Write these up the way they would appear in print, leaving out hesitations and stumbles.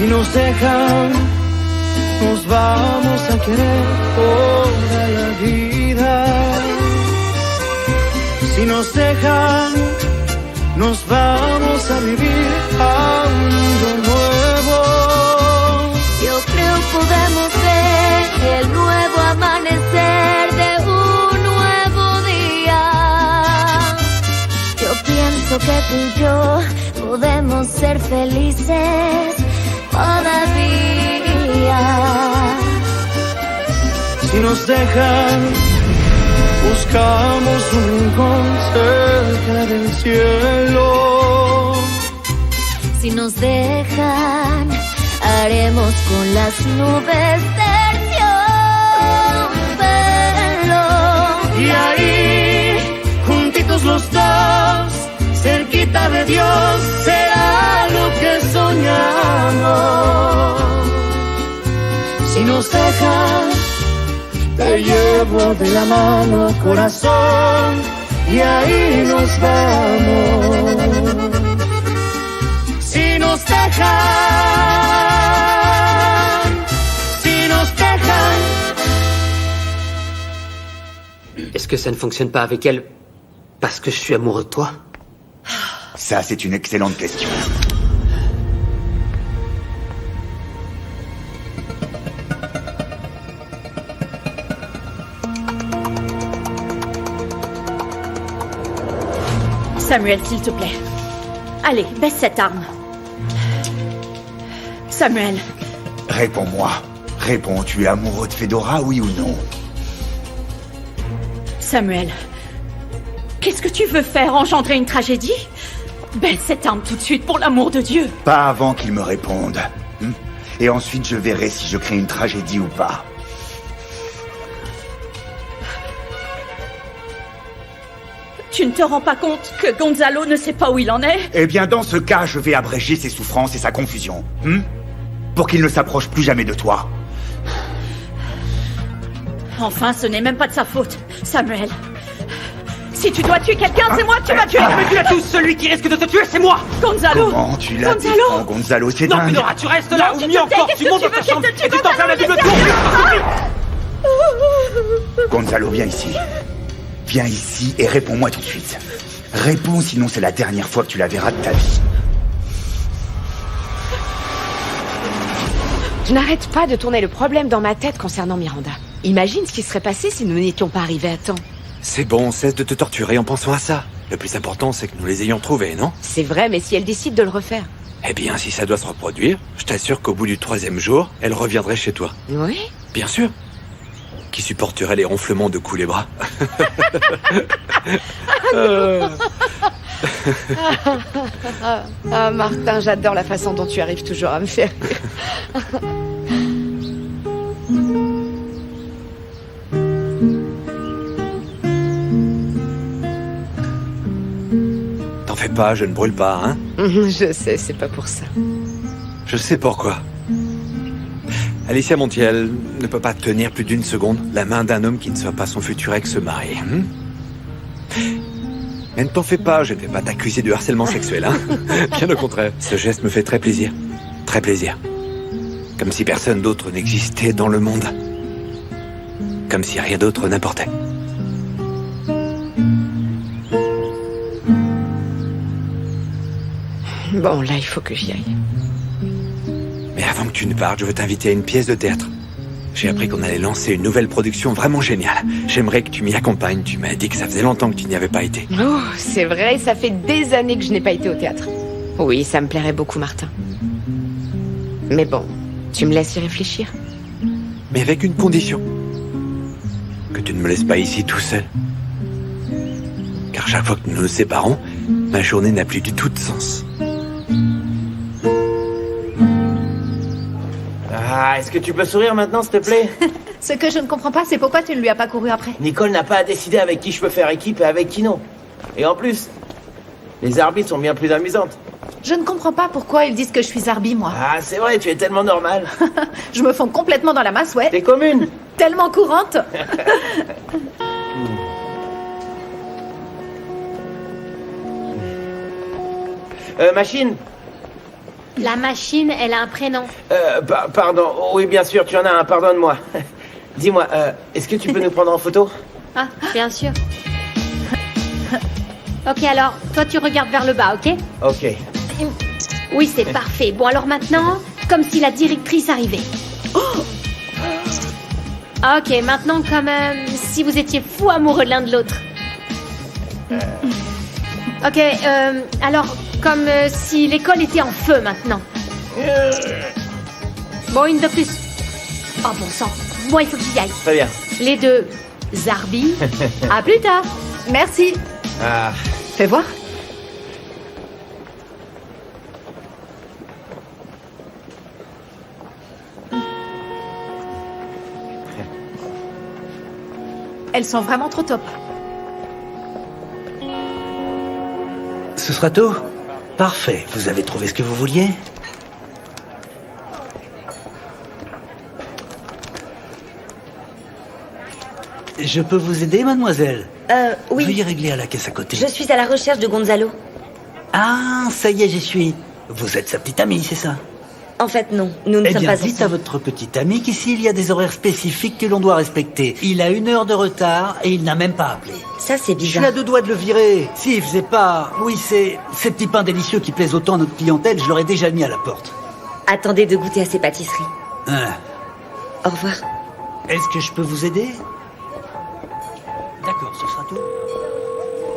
Si nos dejan, nos vamos a querer toda la vida. Si nos dejan, nos vamos a vivir a un mundo nuevo. Yo creo podemos ver el nuevo amanecer de un nuevo día. Yo pienso que tú y yo podemos ser felices todavía. Si nos dejan, buscamos un rincón cerca del cielo. Si nos dejan, haremos con las nubes terciopelo. Y ahí, juntitos los dos, cerquita de Dios, será lo que soñamos. Si nos dejan, te llevo de la mano, corazón, y ahí nos vamos. Si nos dejan, si nos dejan. Est-ce que ça ne fonctionne pas avec elle parce que je suis amoureux de toi? Ça, c'est une excellente question. Samuel, s'il te plaît. Allez, baisse cette arme. Samuel. Réponds-moi. Réponds, tu es amoureux de Fedora, oui ou non? Samuel. Qu'est-ce que tu veux faire? Engendrer une tragédie? Baisse cette arme tout de suite, pour l'amour de Dieu. Pas avant qu'il me réponde. Et ensuite, je verrai si je crée une tragédie ou pas. Tu ne te rends pas compte que Gonzalo ne sait pas où il en est? Eh bien, dans ce cas, je vais abréger ses souffrances et sa confusion. Pour qu'il ne s'approche plus jamais de toi. Enfin, ce n'est même pas de sa faute, Samuel. Si tu dois tuer quelqu'un, c'est moi que tu vas tuer. Mais tu l'as tous, celui qui risque de te tuer, c'est moi. Gonzalo. Comment tu l'as défends, Gonzalo, c'est Non, dingue. Fedora, tu restes là, Non, ou mieux encore, tu montes dans ta chambre et tu t'enfermes à la double tour. Gonzalo, viens ici. Viens ici et réponds-moi tout de suite. Réponds, sinon c'est la dernière fois que tu la verras de ta vie. Je n'arrête pas de tourner le problème dans ma tête concernant Miranda. Imagine ce qui serait passé si nous n'étions pas arrivés à temps. C'est bon, cesse de te torturer en pensant à ça. Le plus important, c'est que nous les ayons trouvés, non? C'est vrai, mais si elle décide de le refaire? Eh bien, si ça doit se reproduire, je t'assure qu'au bout du 3e jour, elle reviendrait chez toi. Oui? Bien sûr. Qui supporterait les ronflements de coups les bras? Ah, Martin, j'adore la façon dont tu arrives toujours à me faire rire. T'en fais pas, je ne brûle pas, hein? Je sais, c'est pas pour ça. Je sais pourquoi. Alicia Montiel ne peut pas tenir plus d'une seconde la main d'un homme qui ne soit pas son futur ex-mari. Mais ne t'en fais pas, je ne vais pas t'accuser de harcèlement sexuel, hein? Bien au contraire. Ce geste me fait très plaisir. Très plaisir. Comme si personne d'autre n'existait dans le monde. Comme si rien d'autre n'importait. Bon, là, il faut que j'y aille. Mais avant que tu ne partes, je veux t'inviter à une pièce de théâtre. J'ai appris qu'on allait lancer une nouvelle production vraiment géniale. J'aimerais que tu m'y accompagnes. Tu m'as dit que ça faisait longtemps que tu n'y avais pas été. Oh, c'est vrai, ça fait des années que je n'ai pas été au théâtre. Oui, ça me plairait beaucoup, Martin. Mais bon, tu me laisses y réfléchir. Mais avec une condition. Que tu ne me laisses pas ici tout seul. Car chaque fois que nous nous séparons, ma journée n'a plus du tout de sens. Ah, est-ce que tu peux sourire maintenant, s'il te plaît? Ce que je ne comprends pas, c'est pourquoi tu ne lui as pas couru après. Nicole n'a pas à décider avec qui je peux faire équipe et avec qui non. Et en plus, les arbitres sont bien plus amusantes. Je ne comprends pas pourquoi ils disent que je suis Zarbi, moi. Ah, c'est vrai, tu es tellement normale. Je me fonds complètement dans la masse, ouais. T'es commune. Tellement courante. Machine. La machine, elle a un prénom. Pardon, oui, bien sûr, tu en as un, pardonne-moi. Dis-moi, est-ce que tu peux nous prendre en photo? Ah, bien sûr. Ok, alors, toi tu regardes vers le bas, ok? Ok. Oui, c'est parfait. Bon, alors maintenant, comme si la directrice arrivait. Ok, maintenant comme si vous étiez fous amoureux l'un de l'autre. Ok, alors comme si l'école était en feu maintenant. Bon, une de plus. Oh bon sang, moi il faut que j'y aille. Très bien. Les deux, Zarbi, à plus tard. Merci. Ah, Fais voir. Elles sont vraiment trop top. Ce sera tout? Parfait. Vous avez trouvé ce que vous vouliez? Je peux vous aider, mademoiselle? Oui. Veuillez régler à la caisse à côté. Je suis à la recherche de Gonzalo. Ah, ça y est, j'y suis. Vous êtes sa petite amie, c'est ça? En fait, non. Nous ne Eh sommes bien, pas dites à ensemble. votre petite amie qu'ici, il y a des horaires spécifiques que l'on doit respecter. Il a 1 heure de retard et il n'a même pas appelé. Ça, c'est Je suis bizarre. à 2 doigts de le virer. S'il faisait pas... Oui, ces petits pains délicieux qui plaisent autant à notre clientèle, je l'aurais déjà mis à la porte. Attendez de goûter à ces pâtisseries. Ah. Au revoir. Est-ce que je peux vous aider? D'accord, ce sera tout.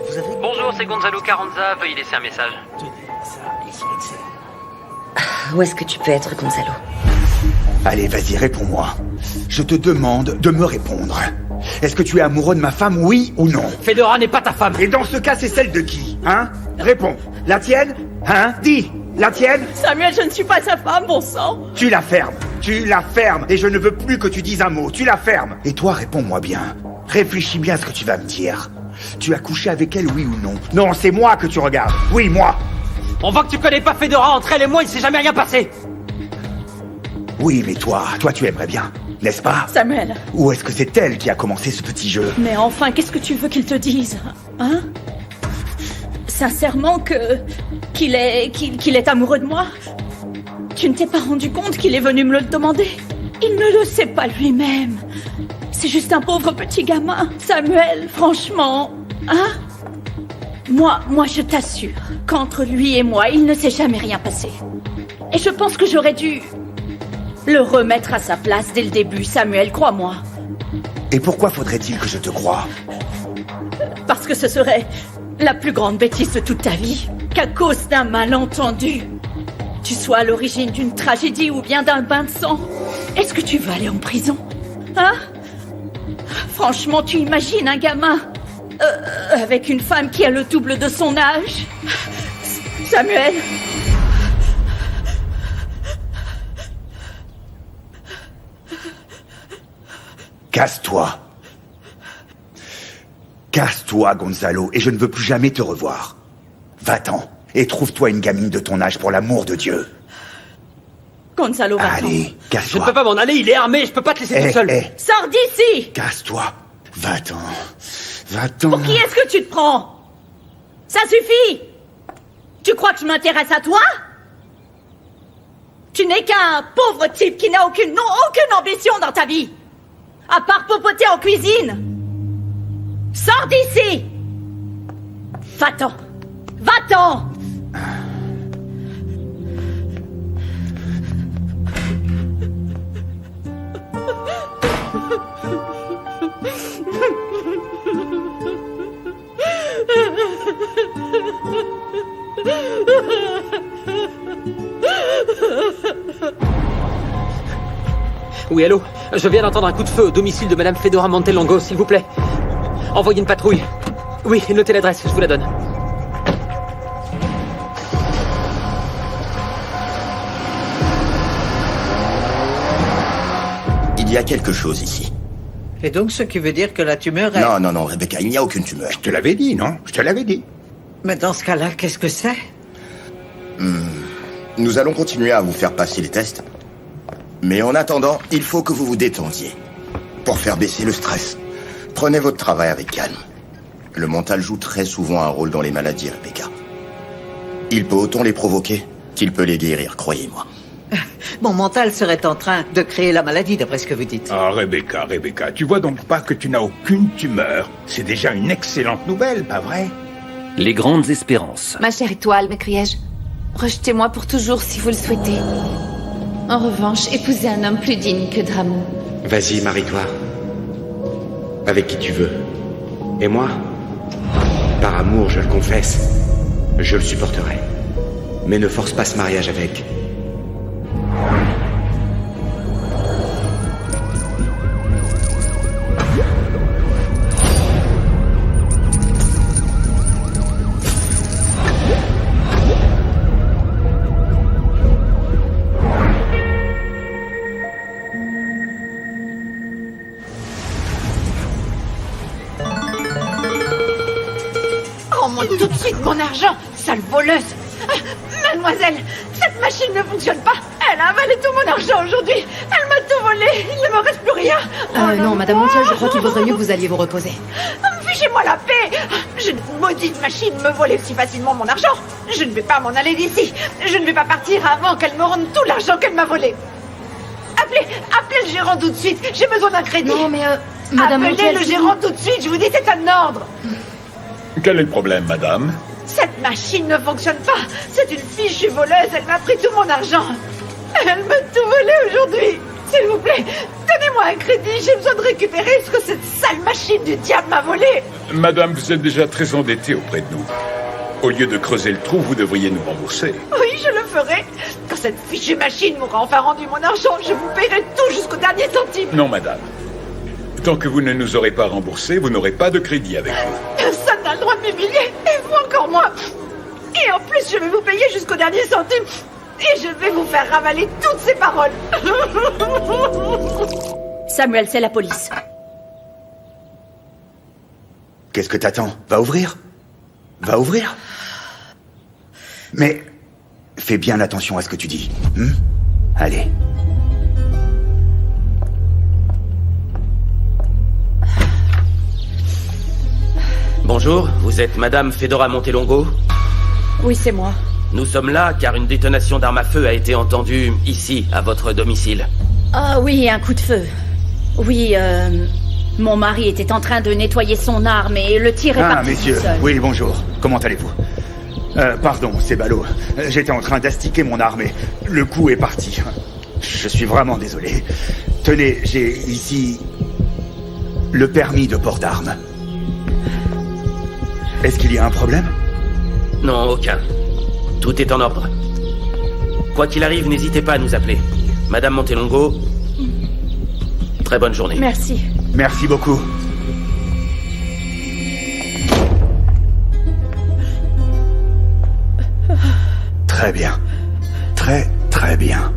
Vous avez... Bonjour, c'est Gonzalo Carranza. Veuillez laisser un message. Tenez, ça, ils sont excellents. Où est-ce que tu peux être, Gonzalo? Allez, vas-y, réponds-moi. Je te demande de me répondre. Est-ce que tu es amoureux de ma femme, oui ou non? Fedora n'est pas ta femme. Et dans ce cas, c'est celle de qui? Hein? Réponds. La tienne? Hein? Dis. La tienne? Samuel, je ne suis pas sa femme, bon sang. Tu la fermes. Tu la fermes. Et je ne veux plus que tu dises un mot. Tu la fermes. Et toi, réponds-moi bien. Réfléchis bien à ce que tu vas me dire. Tu as couché avec elle, oui ou non? Non, c'est moi que tu regardes. Oui, moi. On voit que tu connais pas Fedora. Entre elle et moi, il s'est jamais rien passé. Oui, mais toi tu aimerais bien, n'est-ce pas? Samuel. Ou est-ce que c'est elle qui a commencé ce petit jeu? Mais enfin, qu'est-ce que tu veux qu'il te dise? Hein? Sincèrement qu'il est amoureux de moi? Tu ne t'es pas rendu compte qu'il est venu me le demander? Il ne le sait pas lui-même. C'est juste un pauvre petit gamin. Samuel, franchement, hein? Moi, je t'assure qu'entre lui et moi, il ne s'est jamais rien passé. Et je pense que j'aurais dû le remettre à sa place dès le début, Samuel, crois-moi. Et pourquoi faudrait-il que je te croie? Parce que ce serait la plus grande bêtise de toute ta vie, qu'à cause d'un malentendu, tu sois à l'origine d'une tragédie ou bien d'un bain de sang. Est-ce que tu veux aller en prison? Hein? Franchement, tu imagines un gamin avec une femme qui a le double de son âge? Samuel? Casse-toi. Casse-toi, Gonzalo, et je ne veux plus jamais te revoir. Va-t'en, et trouve-toi une gamine de ton âge pour l'amour de Dieu. Gonzalo, va-t'en. Allez, Je ne casse-toi. peux pas m'en aller, il est armé, je peux pas te laisser tout seul. Sors d'ici! Casse-toi. Va-t'en. Va-t'en. Pour qui est-ce que tu te prends? Ça suffit! Tu crois que je m'intéresse à toi? Tu n'es qu'un pauvre type qui n'a aucune ambition dans ta vie. À part popoter en cuisine. Sors d'ici! Va-t'en! Va-t'en! Oui, allô? Je viens d'entendre un coup de feu au domicile de Madame Fedora Montelongo, s'il vous plaît. Envoyez une patrouille. Oui, notez l'adresse, je vous la donne. Il y a quelque chose ici. Et donc, ce qui veut dire que la tumeur est... Non, Rebecca, il n'y a aucune tumeur. Je te l'avais dit, non? Je te l'avais dit. Mais dans ce cas-là, qu'est-ce que c'est? Nous allons continuer à vous faire passer les tests. Mais en attendant, il faut que vous vous détendiez. Pour faire baisser le stress, prenez votre travail avec calme. Le mental joue très souvent un rôle dans les maladies, Rebecca. Il peut autant les provoquer qu'il peut les guérir, croyez-moi. Mon mental serait en train de créer la maladie, d'après ce que vous dites. Ah, Rebecca, tu vois donc pas que tu n'as aucune tumeur. C'est déjà une excellente nouvelle, pas vrai? Les grandes espérances. Ma chère étoile, m'écriai-je. Rejetez-moi pour toujours si vous le souhaitez. En revanche, épousez un homme plus digne que Dramou. Vas-y, marie-toi. Avec qui tu veux. Et moi, par amour, je le confesse, je le supporterai. Mais ne force pas ce mariage avec. Rends-moi tout de suite mon argent, sale voleuse. Mademoiselle, cette machine ne fonctionne pas. Elle a avalé tout mon argent aujourd'hui. Elle m'a tout volé. Il ne me reste plus rien. Non, Madame Montiel, je crois qu'il vaudrait mieux que vous alliez vous reposer. Fichez-moi la paix. Une maudite machine me volait si facilement mon argent. Je ne vais pas m'en aller d'ici. Je ne vais pas partir avant qu'elle me rende tout l'argent qu'elle m'a volé. Appelez le gérant tout de suite. J'ai besoin d'un crédit. Non, mais Madame Appelez Montiel, le gérant tout de suite. Je vous dis, c'est un ordre. Quel est le problème, madame? Cette machine ne fonctionne pas. C'est une fichue voleuse. Elle m'a pris tout mon argent. Elle m'a tout volé aujourd'hui. S'il vous plaît, donnez-moi un crédit. J'ai besoin de récupérer ce que cette sale machine du diable m'a volé. Madame, vous êtes déjà très endettée auprès de nous. Au lieu de creuser le trou, vous devriez nous rembourser. Oui, je le ferai. Quand cette fichue machine m'aura enfin rendu mon argent, je vous paierai tout jusqu'au dernier centime. Non, madame. Tant que vous ne nous aurez pas remboursé, vous n'aurez pas de crédit avec nous. Personne n'a le droit de m'humilier, et vous encore moins. Et en plus, je vais vous payer jusqu'au dernier centime. Et je vais vous faire ravaler toutes ces paroles. Samuel, c'est la police. Qu'est-ce que t'attends? Va ouvrir. Va ouvrir. Mais fais bien attention à ce que tu dis. Allez. Bonjour, vous êtes Madame Fedora Montelongo? Oui, c'est moi. Nous sommes là car une détonation d'arme à feu a été entendue ici, à votre domicile. Ah oui, un coup de feu. Oui, mon mari était en train de nettoyer son arme et le tir est parti messieurs, tout seul. oui, bonjour. Comment allez-vous? Pardon, c'est ballot. J'étais en train d'astiquer mon arme et le coup est parti. Je suis vraiment désolé. Tenez, j'ai ici le permis de port d'armes. Est-ce qu'il y a un problème? Non, aucun. Tout est en ordre. Quoi qu'il arrive, n'hésitez pas à nous appeler. Madame Montelongo, très bonne journée. Merci. Merci beaucoup. Très bien. Très bien.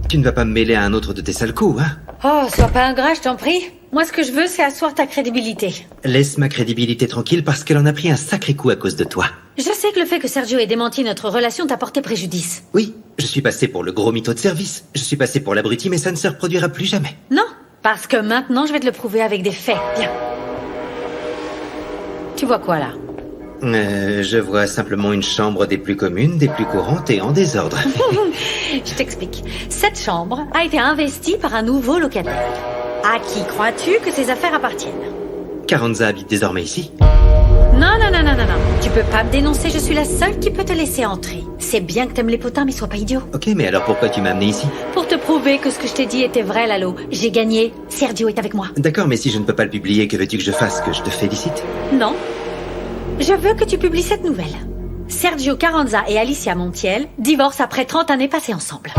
Tu ne vas pas me mêler à un autre de tes sales coups, hein? Oh, sois pas ingrat, je t'en prie. Moi, ce que je veux, c'est asseoir ta crédibilité. Laisse ma crédibilité tranquille parce qu'elle en a pris un sacré coup à cause de toi. Je sais que le fait que Sergio ait démenti notre relation t'a porté préjudice. Oui, je suis passé pour le gros mytho de service. Je suis passé pour l'abruti, mais ça ne se reproduira plus jamais. Non, parce que maintenant, je vais te le prouver avec des faits. Viens. Tu vois quoi, là? Je vois simplement une chambre des plus communes, des plus courantes et en désordre. Je t'explique. Cette chambre a été investie par un nouveau locataire. À qui crois-tu que ses affaires appartiennent? Carranza habite désormais ici. Non. Tu peux pas me dénoncer, je suis la seule qui peut te laisser entrer. C'est bien que t'aimes les potins, mais sois pas idiot. Ok, mais alors pourquoi tu m'as amené ici? Pour te prouver que ce que je t'ai dit était vrai, Lalo. J'ai gagné. Sergio est avec moi. D'accord, mais si je ne peux pas le publier, que veux-tu que je fasse? Que je te félicite? Non. Je veux que tu publies cette nouvelle. Sergio Carranza et Alicia Montiel divorcent après 30 années passées ensemble.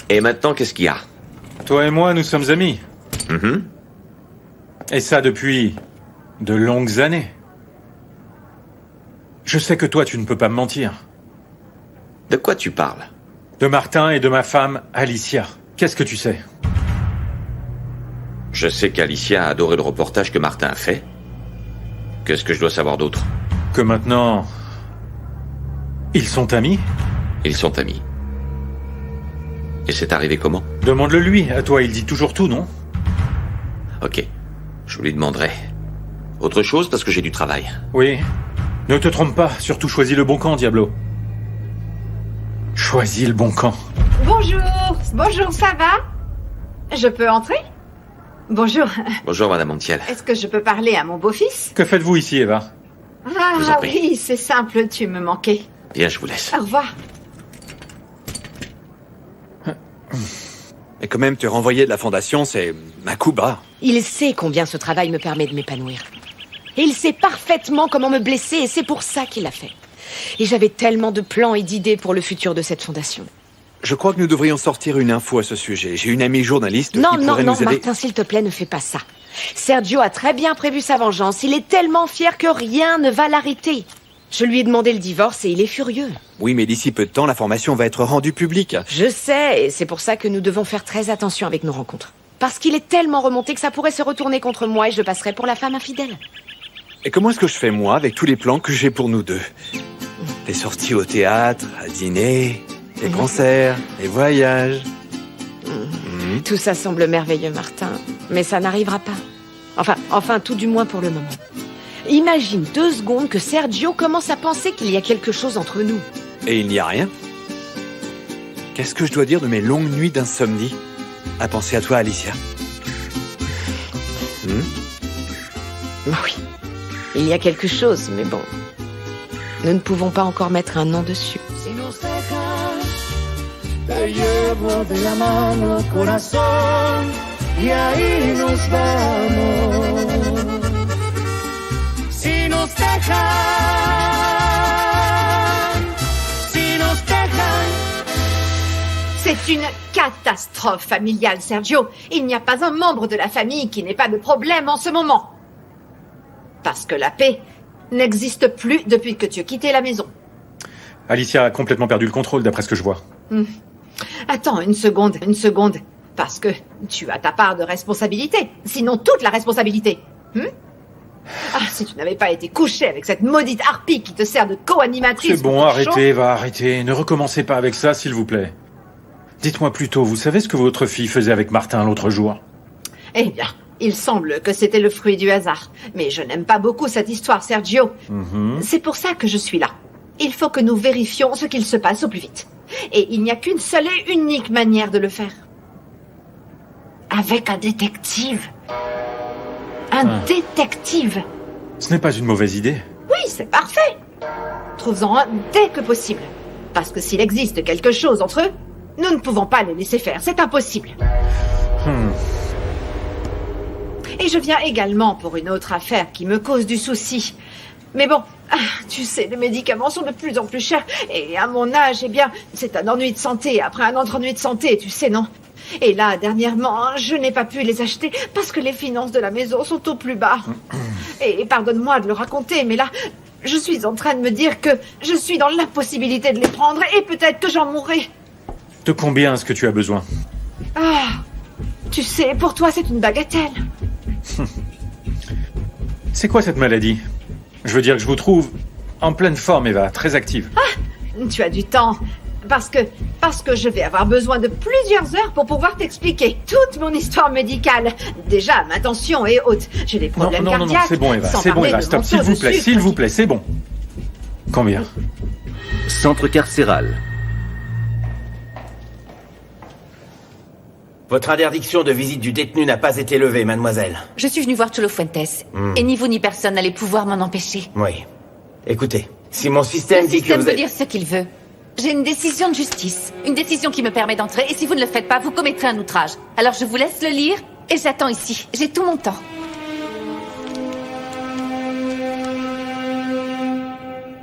Et maintenant, qu'est-ce qu'il y a? Toi et moi, nous sommes amis. Et ça depuis de longues années. Je sais que toi, tu ne peux pas me mentir. De quoi tu parles? De Martin et de ma femme, Alicia. Qu'est-ce que tu sais? Je sais qu'Alicia a adoré le reportage que Martin a fait. Qu'est-ce que je dois savoir d'autre? Que maintenant... Ils sont amis? Ils sont amis. Et c'est arrivé comment? Demande-le lui. À toi, il dit toujours tout, non? Ok. Je lui demanderai. Autre chose, parce que j'ai du travail. Oui. Ne te trompe pas, surtout choisis le bon camp, Diablo. Choisis le bon camp. Bonjour, bonjour, ça va? Je peux entrer? Bonjour. Bonjour, Madame Montiel. Est-ce que je peux parler à mon beau-fils? Que faites-vous ici, Eva? vous en Ah prie. oui, c'est simple, tu me manquais. Bien, je vous laisse. Au revoir. Et quand même, te renvoyer de la fondation, c'est un coup bas. Il sait combien ce travail me permet de m'épanouir. Et il sait parfaitement comment me blesser, et c'est pour ça qu'il l'a fait. Et j'avais tellement de plans et d'idées pour le futur de cette fondation. Je crois que nous devrions sortir une info à ce sujet. J'ai une amie journaliste Non, qui non, pourrait non, nous aider. Martin, s'il te plaît, ne fais pas ça. Sergio a très bien prévu sa vengeance. Il est tellement fier que rien ne va l'arrêter. Je lui ai demandé le divorce et il est furieux. Oui, mais d'ici peu de temps, l'information va être rendue publique. Je sais, et c'est pour ça que nous devons faire très attention avec nos rencontres. Parce qu'il est tellement remonté que ça pourrait se retourner contre moi et je passerai pour la femme infidèle. Et comment est-ce que je fais, moi, avec tous les plans que j'ai pour nous deux? Les sorties au théâtre, à dîner, les concerts, les voyages. Tout ça semble merveilleux, Martin, mais ça n'arrivera pas. Enfin, tout du moins pour le moment. Imagine 2 secondes que Sergio commence à penser qu'il y a quelque chose entre nous. Et il n'y a rien. Qu'est-ce que je dois dire de mes longues nuits d'insomnie à penser à toi, Alicia? Oui, il y a quelque chose, mais bon, nous ne pouvons pas encore mettre un nom dessus. Si nos dejas, te llevo de la mano, corazón, y ahí nos vamos. Si nos dejan, si nos dejan. C'est une catastrophe familiale, Sergio. Il n'y a pas un membre de la famille qui n'ait pas de problème en ce moment. Parce que la paix n'existe plus depuis que tu as quitté la maison. Alicia a complètement perdu le contrôle, d'après ce que je vois. Attends une seconde. Parce que tu as ta part de responsabilité. Sinon toute la responsabilité. Ah, si tu n'avais pas été couché avec cette maudite harpie qui te sert de co-animatrice... C'est bon, pour ton arrêtez, show. Eva, arrêtez. Ne recommencez pas avec ça, s'il vous plaît. Dites-moi plutôt, vous savez ce que votre fille faisait avec Martin l'autre jour? Eh bien, il semble que c'était le fruit du hasard. Mais je n'aime pas beaucoup cette histoire, Sergio. C'est pour ça que je suis là. Il faut que nous vérifions ce qu'il se passe au plus vite. Et il n'y a qu'une seule et unique manière de le faire. Avec un détective. Un détective. Ce n'est pas une mauvaise idée. Oui, c'est parfait. Trouve-en un dès que possible. Parce que s'il existe quelque chose entre eux, nous ne pouvons pas les laisser faire. C'est impossible. Et je viens également pour une autre affaire qui me cause du souci. Mais bon, tu sais, les médicaments sont de plus en plus chers. Et à mon âge, eh bien, c'est un ennui de santé après un autre ennui de santé, tu sais, non? Et là, dernièrement, je n'ai pas pu les acheter parce que les finances de la maison sont au plus bas. Et pardonne-moi de le raconter, mais là, je suis en train de me dire que je suis dans l'impossibilité de les prendre et peut-être que j'en mourrai. De combien est-ce que tu as besoin? Ah, tu sais, pour toi, c'est une bagatelle. C'est quoi cette maladie? Je veux dire que je vous trouve en pleine forme, Eva, très active. Ah, tu as du temps. Parce que je vais avoir besoin de plusieurs heures pour pouvoir t'expliquer toute mon histoire médicale. Déjà, ma tension est haute. J'ai des problèmes non, cardiaques. c'est bon, Eva, sans c'est bon, parler Eva, de stop, mon s'il taux vous de plaît, sucre. s'il vous plaît, c'est bon. Combien? Centre carcéral. Votre interdiction de visite du détenu n'a pas été levée, mademoiselle. Je suis venue voir Cholo Fuentes. Et ni vous ni personne n'allez pouvoir m'en empêcher. Oui. Écoutez, si mon système Le dit que système vous peut êtes... dire ce qu'il veut. J'ai une décision de justice. Une décision qui me permet d'entrer. Et si vous ne le faites pas, vous commettrez un outrage. Alors je vous laisse le lire et j'attends ici. J'ai tout mon temps.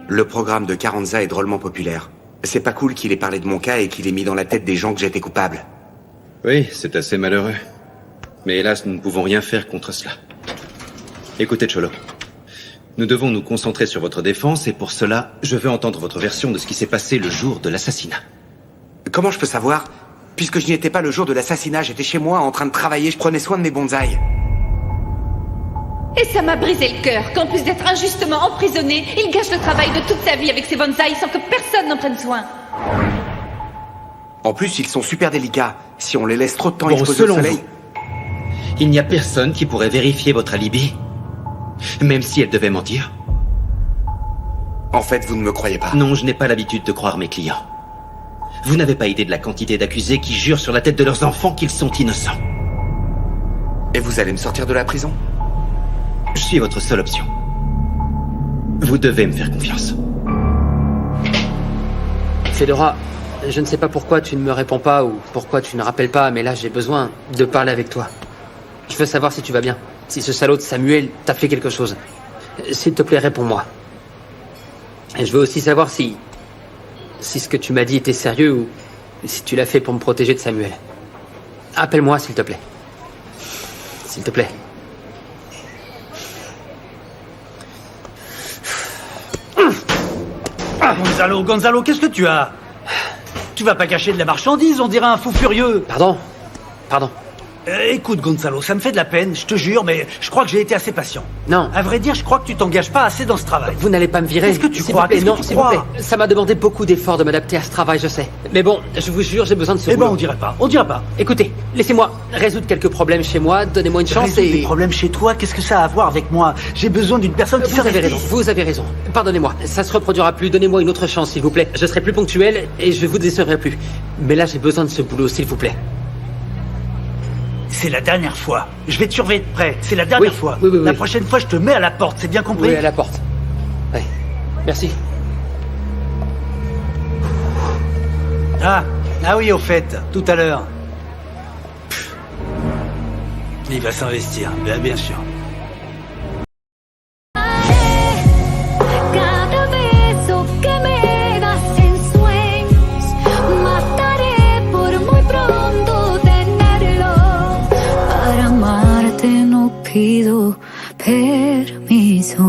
Le programme de Carranza est drôlement populaire. C'est pas cool qu'il ait parlé de mon cas et qu'il ait mis dans la tête des gens que j'étais coupable. Oui, c'est assez malheureux. Mais hélas, nous ne pouvons rien faire contre cela. Écoutez, Cholo. Nous devons nous concentrer sur votre défense et pour cela, je veux entendre votre version de ce qui s'est passé le jour de l'assassinat. Comment je peux savoir? Puisque je n'y étais pas le jour de l'assassinat, j'étais chez moi en train de travailler, je prenais soin de mes bonsaïs. Et ça m'a brisé le cœur qu'en plus d'être injustement emprisonné, il gâche le travail de toute sa vie avec ses bonsaïs sans que personne n'en prenne soin. En plus, ils sont super délicats. Si on les laisse trop de temps Bon, exposés au selon soleil... Il n'y a personne qui pourrait vérifier votre alibi. Même si elle devait mentir. En fait, vous ne me croyez pas. Non, je n'ai pas l'habitude de croire mes clients. Vous n'avez pas idée de la quantité d'accusés qui jurent sur la tête de leurs enfants qu'ils sont innocents. Et vous allez me sortir de la prison? Je suis votre seule option. Vous devez me faire confiance. Fedora, je ne sais pas pourquoi tu ne me réponds pas ou pourquoi tu ne rappelles pas, mais là j'ai besoin de parler avec toi. Je veux savoir si tu vas bien. Si ce salaud de Samuel t'a fait quelque chose. S'il te plaît, réponds-moi. Et je veux aussi savoir si ce que tu m'as dit était sérieux ou si tu l'as fait pour me protéger de Samuel. Appelle-moi, s'il te plaît. S'il te plaît. Gonzalo, qu'est-ce que tu as? Tu vas pas cacher de la marchandise, on dirait un fou furieux. Pardon. Écoute, Gonzalo, ça me fait de la peine, je te jure, mais je crois que j'ai été assez patient. Non. À vrai dire, je crois que tu t'engages pas assez dans ce travail. Vous n'allez pas me virer. Qu'est-ce que tu S'il crois? vous plaît, Qu'est-ce que non, tu s'il vous crois? plaît. Ça m'a demandé beaucoup d'efforts de m'adapter à ce travail, je sais. Mais bon, je vous jure, j'ai besoin de ce boulot. on dirait pas. Écoutez, laissez-moi résoudre quelques problèmes chez moi, donnez-moi une chance Résoudre des problèmes chez toi, qu'est-ce que ça a à voir avec moi? J'ai besoin d'une personne qui Vous avez raison. Pardonnez-moi, ça se reproduira plus. Donnez-moi une autre chance, s'il vous plaît. Je serai plus ponctuel et je vous décevrai plus. Mais là, j'ai besoin de ce boulot, s'il vous plaît. C'est la dernière fois. Je vais te surveiller de près. C'est la dernière fois. La prochaine fois, je te mets à la porte. C'est bien compris? Oui, à la porte. Oui. Merci. Ah oui, au fait, tout à l'heure. Il va s'investir, bien sûr. Cada beso que me das en sueños, mataré por muy pronto tenerlo. Para amarte no pido permiso.